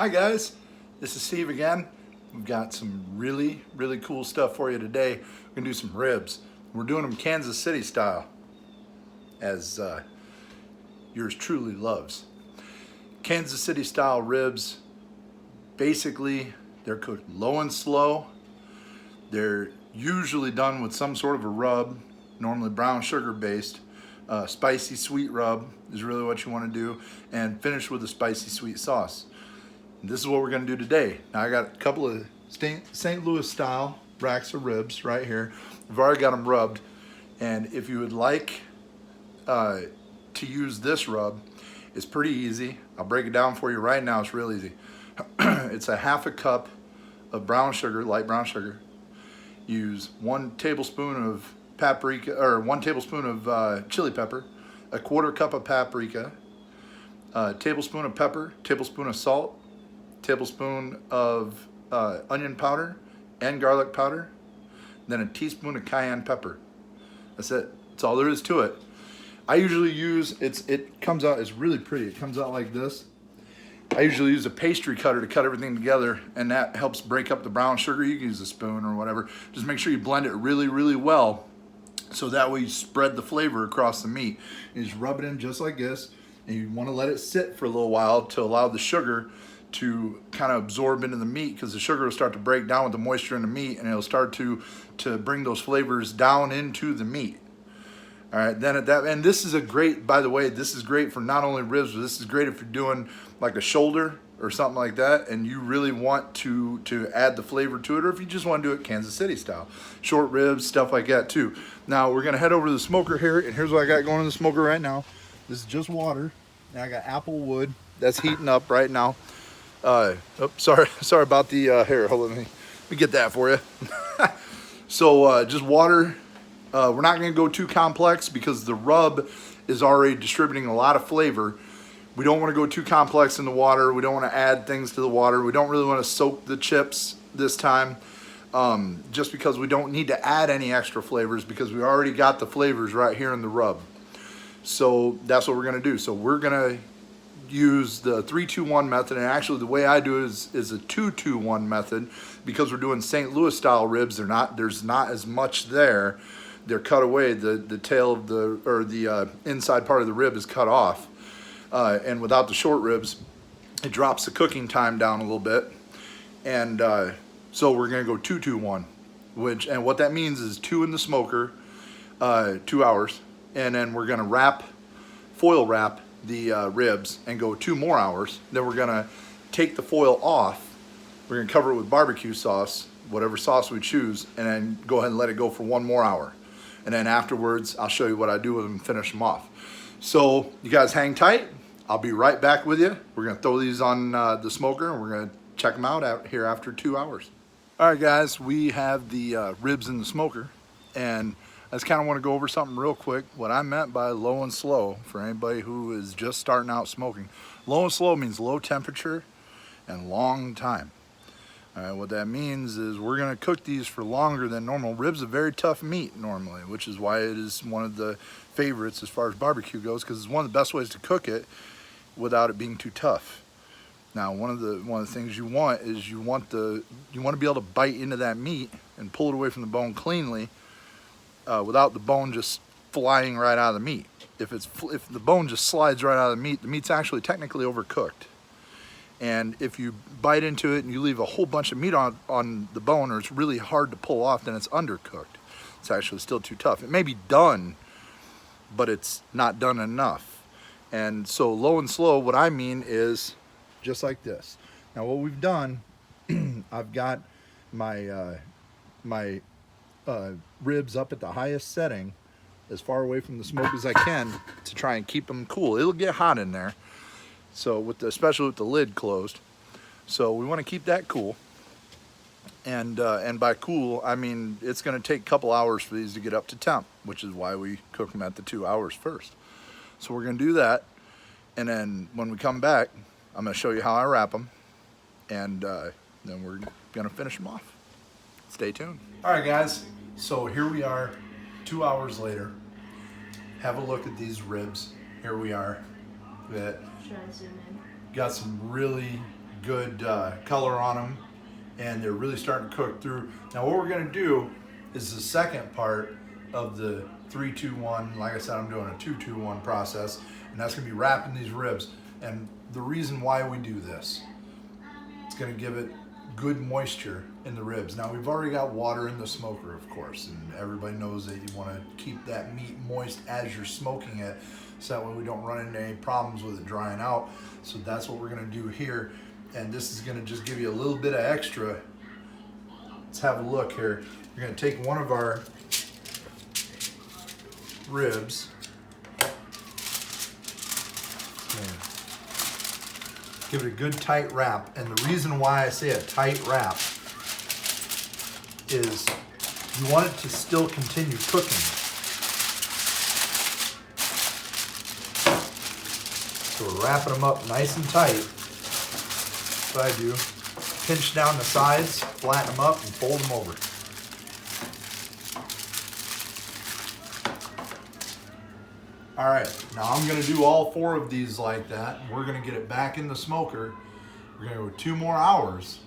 Hi guys, this is Steve again. We've got some really cool stuff for you today. We're gonna do some ribs. We're doing them Kansas City style, as yours truly loves. Kansas City style ribs, basically they're cooked low and slow. They're usually done with some sort of a rub, normally brown sugar based. Spicy sweet rub is really what you want to do, and finish with a spicy sweet sauce. This is what we're going to do today. Now I got a couple of St. Louis style racks of ribs right here. I've already got them rubbed, and if you would like to use this rub, it's pretty easy. I'll break it down for you right now. It's real easy. It's a half a cup of brown sugar, light brown sugar. Use 1 tablespoon of paprika, or 1 tablespoon of chili pepper, a 1/4 cup of paprika, a tablespoon of pepper, tablespoon of salt, tablespoon of onion powder and garlic powder, then a teaspoon of cayenne pepper. That's it. That's all there is to it. I usually use, it comes out, it's really pretty. It comes out like this. I usually use a pastry cutter to cut everything together, and that helps break up the brown sugar. You can use a spoon or whatever. Just make sure you blend it really well, so that way you spread the flavor across the meat. You just rub it in just like this, and you want to let it sit for a little while to allow the sugar to kind of absorb into the meat, because the sugar will start to break down with the moisture in the meat, and it'll start to bring those flavors down into the meat. All right, then at that, and this is a great, by the way, this is great for not only ribs, but this is great if you're doing like a shoulder or something like that, and you really want to add the flavor to it, or if you just want to do it Kansas City style. Short ribs, stuff like that too. Now we're gonna head over to the smoker here, and here's what I got going in the smoker right now. This is just water, and I got apple wood that's heating up right now. Sorry about the hair. Hold on, let me get that for you. So just water. We're not going to go too complex because the rub is already distributing a lot of flavor. We don't want to go too complex in the water. We don't want to add things to the water. We don't really want to soak the chips this time, just because we don't need to add any extra flavors, because we already got the flavors right here in the rub. So that's what we're going to do. So we're going to use the 3-2-1 method, and actually the way I do it is a 2-2-1 method, because we're doing St. Louis style ribs. There's not as much there. They're cut away. The tail of the inside part of the rib is cut off, and without the short ribs, it drops the cooking time down a little bit. And so we're going to go 2-2-1, and what that means is 2 in the smoker, 2 hours, and then we're going to foil wrap the ribs and go 2 more hours. Then we're gonna take the foil off. We're gonna cover it with barbecue sauce, whatever sauce we choose, and then go ahead and let it go for 1 more hour. And then afterwards, I'll show you what I do with them and finish them off. So you guys hang tight. I'll be right back with you. We're gonna throw these on the smoker, and we're gonna check them out here after 2 hours. All right, guys, we have the ribs in the smoker, and I just kind of want to go over something real quick. What I meant by low and slow, for anybody who is just starting out smoking. Low and slow means low temperature and long time. All right, what that means is we're going to cook these for longer than normal. Ribs are very tough meat normally, which is why it is one of the favorites as far as barbecue goes, because it's one of the best ways to cook it without it being too tough. Now, one of the things you want is you want to be able to bite into that meat and pull it away from the bone cleanly, without the bone just flying right out of the meat. If the bone just slides right out of the meat's actually technically overcooked. And if you bite into it and you leave a whole bunch of meat on the bone, or it's really hard to pull off, then it's undercooked. It's actually still too tough. It may be done, but it's not done enough. And so low and slow, what I mean is just like this. Now what we've done, I've got my ribs up at the highest setting, as far away from the smoke as I can, to try and keep them cool. It'll get hot in there, so especially with the lid closed. So we want to keep that cool. And by cool, I mean it's going to take a couple hours for these to get up to temp, which is why we cook them at the 2 hours first. So we're going to do that, and then when we come back, I'm going to show you how I wrap them, and then we're going to finish them off. Stay tuned. All right, guys. So here we are, 2 hours later. Have a look at these ribs. Here we are. Got some really good color on them, and they're really starting to cook through. Now what we're gonna do is the second part of the 3-2-1. Like I said, I'm doing a 2-2-1 process, and that's gonna be wrapping these ribs. And the reason why we do this, it's gonna give it good moisture in the ribs. Now we've already got water in the smoker, of course, and everybody knows that you wanna keep that meat moist as you're smoking it, so that way we don't run into any problems with it drying out. So that's what we're gonna do here. And this is gonna just give you a little bit of extra. Let's have a look here. We're gonna take one of our ribs. Give it a good tight wrap. And the reason why I say a tight wrap is you want it to still continue cooking. So we're wrapping them up nice and tight. That's what I do. Pinch down the sides, flatten them up, and fold them over. All right, now I'm gonna do all 4 of these like that. We're gonna get it back in the smoker. We're gonna go 2 more hours.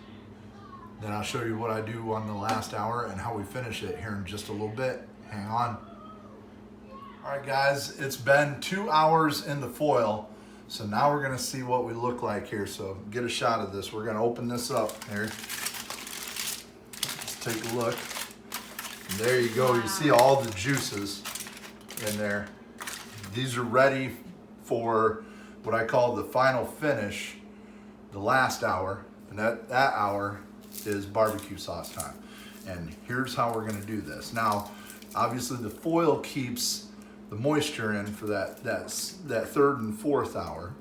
Then I'll show you what I do on the last hour and how we finish it here in just a little bit. Hang on. All right, guys, it's been 2 hours in the foil. So now we're gonna see what we look like here. So get a shot of this. We're gonna open this up here. Let's take a look. And there you go. You see all the juices in there. These are ready for what I call the final finish, the last hour. And that hour is barbecue sauce time. And here's how we're gonna do this. Now, obviously the foil keeps the moisture in for that 3rd and 4th hour.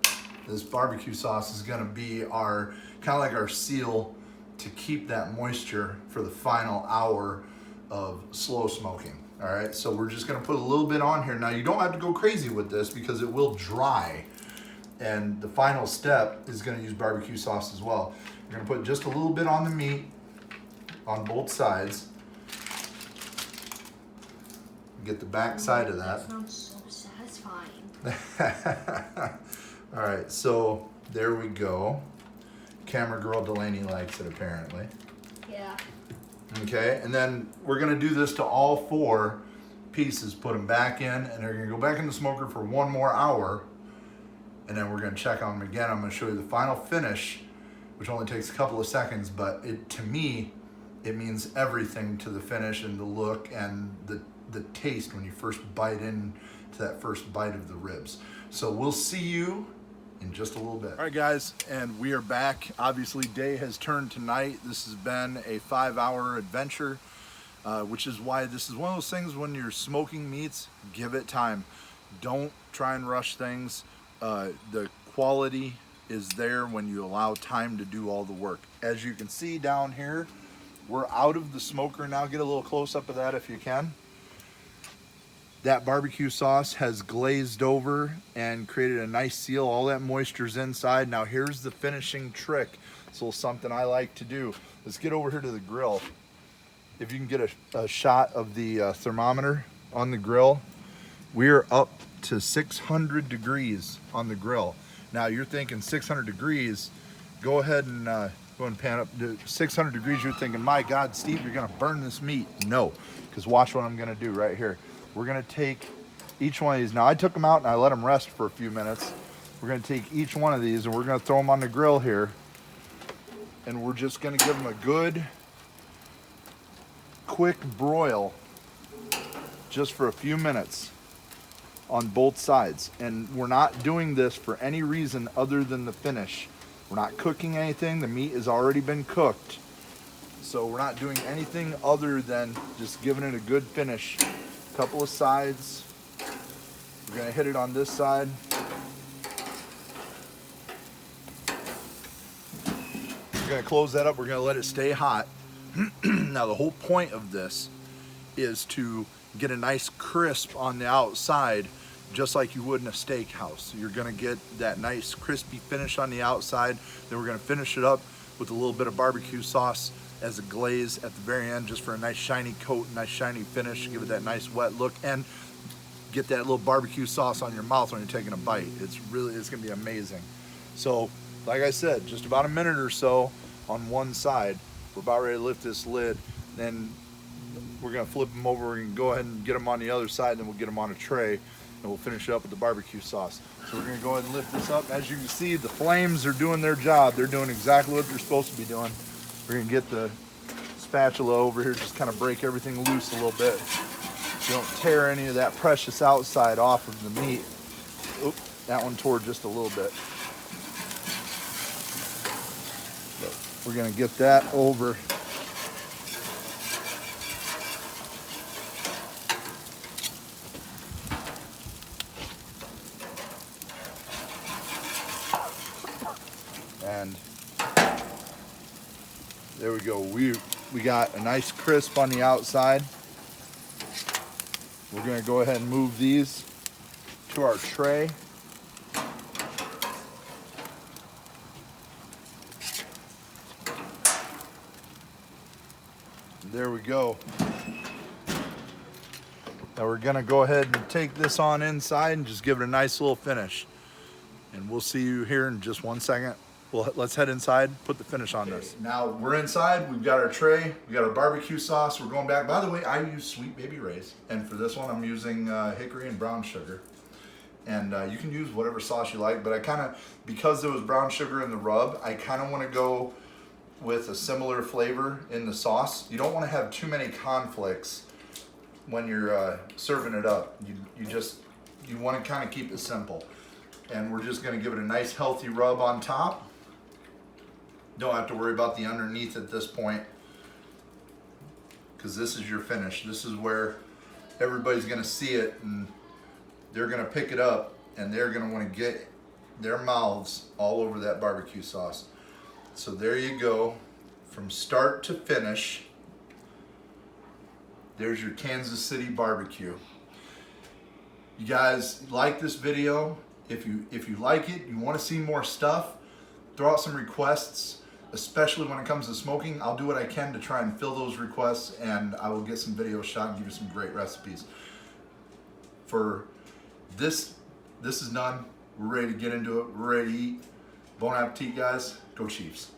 This barbecue sauce is gonna be our, kind of like our seal to keep that moisture for the final hour of slow smoking. All right, so we're just gonna put a little bit on here. Now you don't have to go crazy with this because it will dry. And the final step is gonna use barbecue sauce as well. You're gonna put just a little bit on the meat on both sides. Get the back side of that. That sounds so satisfying. All right, so there we go. Camera girl Delaney likes it apparently. Yeah. Okay, and then we're gonna do this to all 4 pieces, put them back in, and they're gonna go back in the smoker for 1 more hour, and then we're gonna check on them again. I'm gonna show you the final finish, which only takes a couple of seconds, but to me, it means everything to the finish and the look and the taste when you first bite in to that first bite of the ribs. So we'll see you in just a little bit. All right, guys, and we are back. Obviously, day has turned to night. This has been a 5-hour adventure, which is why this is one of those things when you're smoking meats, give it time. Don't try and rush things. The quality is there when you allow time to do all the work. As you can see down here, we're out of the smoker now. Get a little close up of that if you can. That barbecue sauce has glazed over and created a nice seal. All that moisture's inside. Now here's the finishing trick. So something I like to do. Let's get over here to the grill. If you can get a shot of the thermometer on the grill, we're up to 600 degrees on the grill. Now you're thinking 600 degrees, go ahead and pan up to 600 degrees. You're thinking, my God, Steve, you're gonna burn this meat. No, because watch what I'm gonna do right here. We're gonna take each one of these. Now I took them out and I let them rest for a few minutes. We're gonna take each one of these and we're gonna throw them on the grill here. And we're just gonna give them a good, quick broil just for a few minutes on both sides. And we're not doing this for any reason other than the finish. We're not cooking anything. The meat has already been cooked. So we're not doing anything other than just giving it a good finish. Couple of sides. We're gonna hit it on this side. We're gonna close that up. We're gonna let it stay hot. Now the whole point of this is to get a nice crisp on the outside, just like you would in a steakhouse. You're gonna get that nice crispy finish on the outside. Then we're gonna finish it up with a little bit of barbecue sauce as a glaze at the very end, just for a nice shiny coat, nice shiny finish, give it that nice wet look, and get that little barbecue sauce on your mouth when you're taking a bite. It's gonna be amazing. So like I said, just about a minute or so on one side. We're about ready to lift this lid. Then we're gonna flip them over and go ahead and get them on the other side, and then we'll get them on a tray, and we'll finish it up with the barbecue sauce. So we're gonna go ahead and lift this up. As you can see, the flames are doing their job. They're doing exactly what they're supposed to be doing. We're gonna get the spatula over here, just kind of break everything loose a little bit, so you don't tear any of that precious outside off of the meat. Oop, that one tore just a little bit. So we're gonna get that over. And there we go. We got a nice crisp on the outside. We're gonna go ahead and move these to our tray. There we go. Now we're gonna go ahead and take this on inside and just give it a nice little finish. And we'll see you here in just 1 second. Well, let's head inside, put the finish on this. Now we're inside, we've got our tray, we got our barbecue sauce. We're going back. By the way, I use Sweet Baby Ray's. And for this one, I'm using hickory and brown sugar. And you can use whatever sauce you like, but I kind of, because there was brown sugar in the rub, I kind of want to go with a similar flavor in the sauce. You don't want to have too many conflicts when you're serving it up. You want to kind of keep it simple. And we're just going to give it a nice healthy rub on top. Don't have to worry about the underneath at this point, because this is your finish. This is where everybody's going to see it, and they're going to pick it up, and they're going to want to get their mouths all over that barbecue sauce. So there you go, from start to finish. There's your Kansas City barbecue. You guys like this video? If you like it, you want to see more stuff, throw out some requests, especially when it comes to smoking. I'll do what I can to try and fill those requests, and I will get some videos shot and give you some great recipes. For this is done. We're ready to get into it. We're ready to eat. Bon appetit, guys. Go Chiefs.